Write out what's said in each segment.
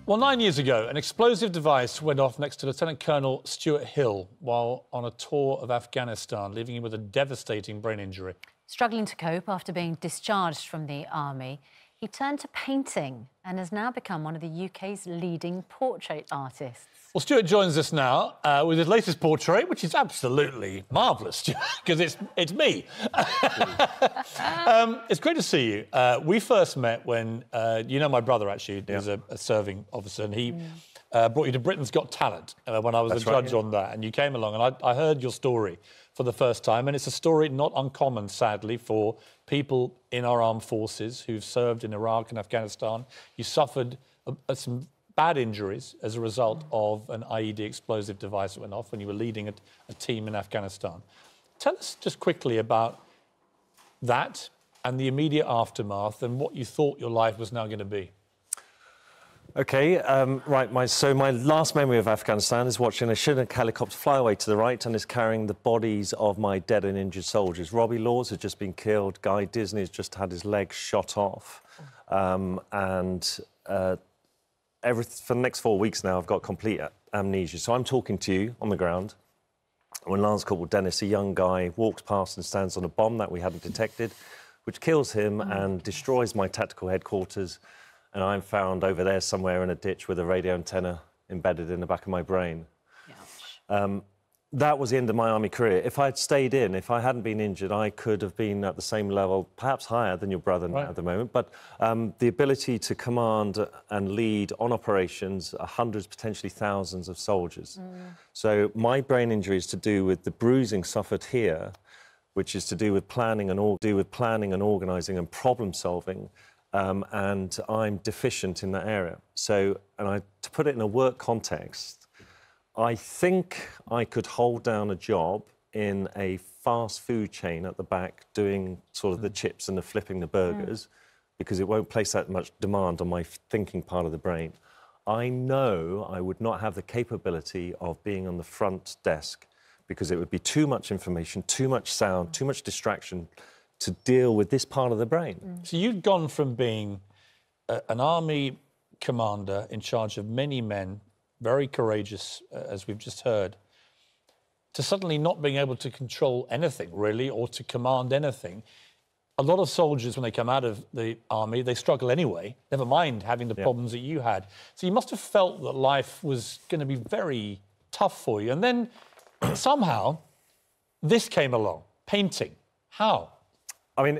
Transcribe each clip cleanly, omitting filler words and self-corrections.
Well, 9 years ago, an explosive device went off next to Lieutenant Colonel Stewart Hill while on a tour of Afghanistan, leaving him with a devastating brain injury. Struggling to cope after being discharged from the army, he turned to painting and has now become one of the UK's leading portrait artists. Well, Stewart joins us now with his latest portrait, which is absolutely marvellous, because it's me. It's great to see you. We first met when, you know my brother, actually, is a serving officer, and he brought you to Britain's Got Talent when I was a judge on that, and you came along, and I heard your story for the first time, and it's a story not uncommon, sadly, for people in our armed forces who've served in Iraq and Afghanistan. You suffered some bad injuries as a result of an IED explosive device that went off when you were leading a team in Afghanistan. Tell us just quickly about that and the immediate aftermath and what you thought your life was now going to be. OK, right, so my last memory of Afghanistan is watching a Chinook helicopter fly away to the right and is carrying the bodies of my dead and injured soldiers. Robbie Laws has just been killed, Guy Disney has just had his leg shot off, for the next 4 weeks now, I've got complete amnesia. So I'm talking to you on the ground when Lance Corporal Dennis, a young guy, walks past and stands on a bomb that we hadn't detected, which kills him and destroys my tactical headquarters. And I'm found over there somewhere in a ditch with a radio antenna embedded in the back of my brain. That was the end of my army career. If I'd stayed in, if I hadn't been injured, I could have been at the same level, perhaps higher than your brother at the moment. But the ability to command and lead on operations hundreds, potentially thousands of soldiers. So my brain injury is to do with the bruising suffered here, which is to do with planning and organising and problem solving. And I'm deficient in that area. So, to put it in a work context, I think I could hold down a job in a fast food chain at the back doing sort of the chips and the flipping the burgers because it won't place that much demand on my thinking part of the brain. I know I would not have the capability of being on the front desk because it would be too much information, too much sound, too much distraction to deal with this part of the brain. So you'd gone from being an army commander in charge of many men, very courageous, as we've just heard, to suddenly not being able to control anything, really, or to command anything. A lot of soldiers, when they come out of the army, they struggle anyway, never mind having the problems that you had. So you must have felt that life was going to be very tough for you. And then, somehow, this came along, painting. How? I mean,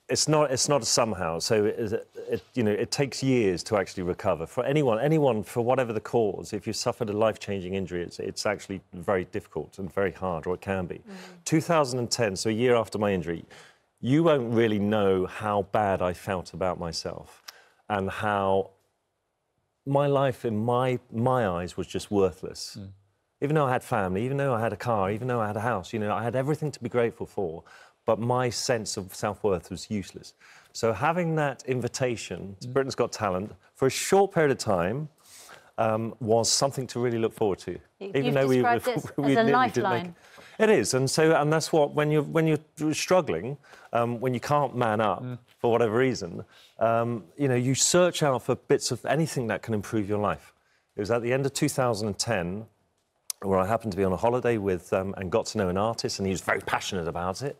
it's not a somehow. So it takes years to actually recover. For anyone, for whatever the cause, if you suffered a life-changing injury, it's actually very difficult and very hard, or it can be. 2010, so a year after my injury, you won't really know how bad I felt about myself and how my life, in my eyes, was just worthless. Even though I had family, even though I had a car, even though I had a house, I had everything to be grateful for. But my sense of self-worth was useless. So having that invitation to Britain's Got Talent for a short period of time was something to really look forward to. Even though we as a lifeline. It is, and that's what when you're struggling, when you can't man up for whatever reason, you search out for bits of anything that can improve your life. It was at the end of 2010 where I happened to be on a holiday with and got to know an artist, and he was very passionate about it.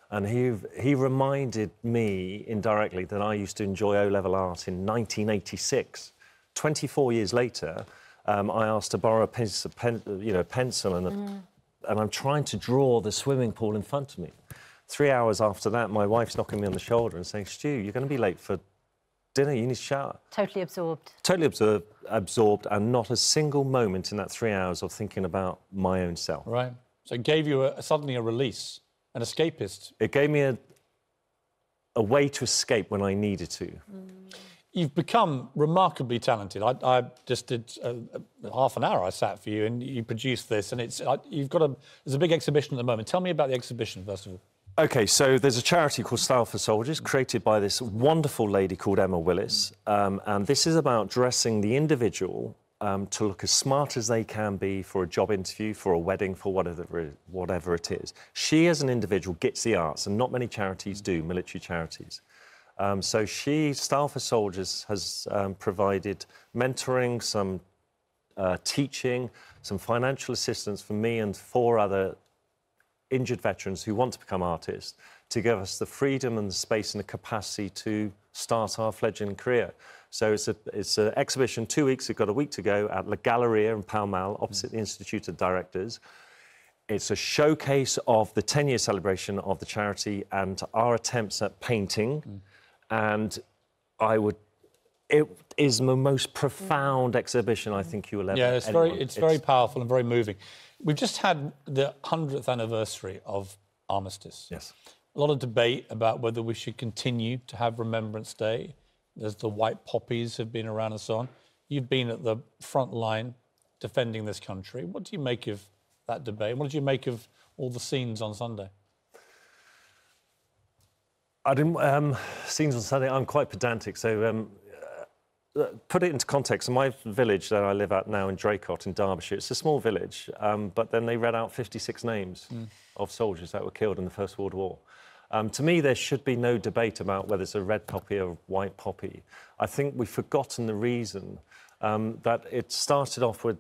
And he reminded me indirectly that I used to enjoy O-level art in 1986. 24 years later, I asked to borrow a pencil, and I'm trying to draw the swimming pool in front of me. 3 hours after that, my wife's knocking me on the shoulder and saying, "Stu, you're going to be late for dinner. You need to shower." Totally absorbed. Totally absorbed, and not a single moment in that 3 hours of thinking about my own self. Right. So it gave you suddenly a release. An escapist. It gave me a way to escape when I needed to. You've become remarkably talented. I just did half an hour I sat for you, and you produced this, and there's a big exhibition at the moment. Tell me about the exhibition, first of all. OK, so there's a charity called Style for Soldiers, created by this wonderful lady called Emma Willis, and this is about dressing the individual to look as smart as they can be for a job interview, for a wedding, for whatever it is. She, as an individual, gets the arts, and not many charities do, military charities. So Style for Soldiers has provided mentoring, some teaching, some financial assistance for me and 4 other injured veterans who want to become artists, to give us the freedom and the space and the capacity to start our fledgling career. So it's an exhibition, 2 weeks, we've got a week to go, at La Galleria in Pall Mall, opposite the Institute of Directors. It's a showcase of the 10-year celebration of the charity and our attempts at painting. And it is the most profound exhibition I think you will ever... Yeah, it's very powerful and very moving. We've just had the 100th anniversary of Armistice. Yes. A lot of debate about whether we should continue to have Remembrance Day. There's the white poppies have been around and so on. You've been at the front line defending this country. What do you make of that debate? What did you make of all the scenes on Sunday? I didn't... scenes on Sunday, I'm quite pedantic, so... put it into context, in my village that I live at now in Draycott in Derbyshire, it's a small village, but then they read out 56 names of soldiers that were killed in the First World War. To me, there should be no debate about whether it's a red poppy or a white poppy. I think we've forgotten the reason that it started off with,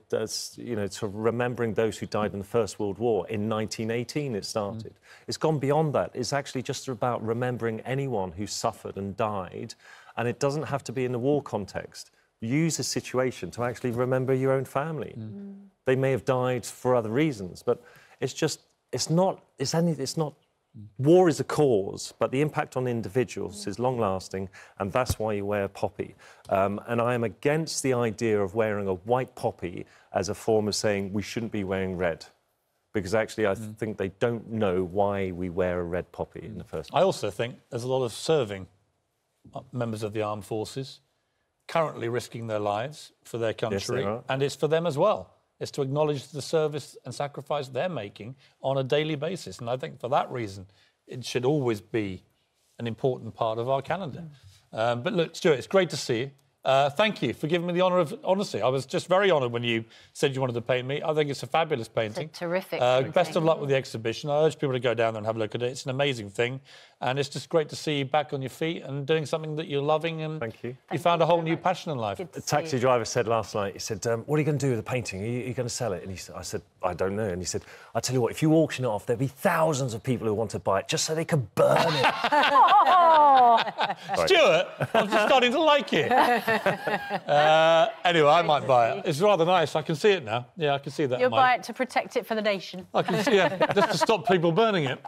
you know, sort of remembering those who died in the First World War. In 1918 it started. It's gone beyond that. It's actually just about remembering anyone who suffered and died, and it doesn't have to be in the war context. Use a situation to actually remember your own family. They may have died for other reasons, but it's not... War is a cause, but the impact on individuals is long-lasting, and that's why you wear a poppy. And I am against the idea of wearing a white poppy as a form of saying we shouldn't be wearing red, because actually I think they don't know why we wear a red poppy in the first place. I also think there's a lot of serving members of the armed forces currently risking their lives for their country, and it's for them as well. It's to acknowledge the service and sacrifice they're making on a daily basis. And I think for that reason, it should always be an important part of our calendar. But look, Stewart, it's great to see you. Thank you for giving me the honour of honesty. I was just very honoured when you said you wanted to paint me. I think it's a fabulous painting. It's a terrific painting. Best of luck with the exhibition. I urge people to go down there and have a look at it. It's an amazing thing. And it's just great to see you back on your feet and doing something that you're loving. And thank you. You found a whole new passion in life. The taxi driver said last night, he said, what are you going to do with the painting? Are you going to sell it? And I said, I don't know. And he said, I tell you what, if you auction it off, there'll be thousands of people who want to buy it just so they can burn it. Stewart, I'm just starting to like it. Anyway, I might buy it. It's rather nice. I can see it now. Yeah, I can see that. You'll buy it to protect it for the nation. I can see it, just to stop people burning it.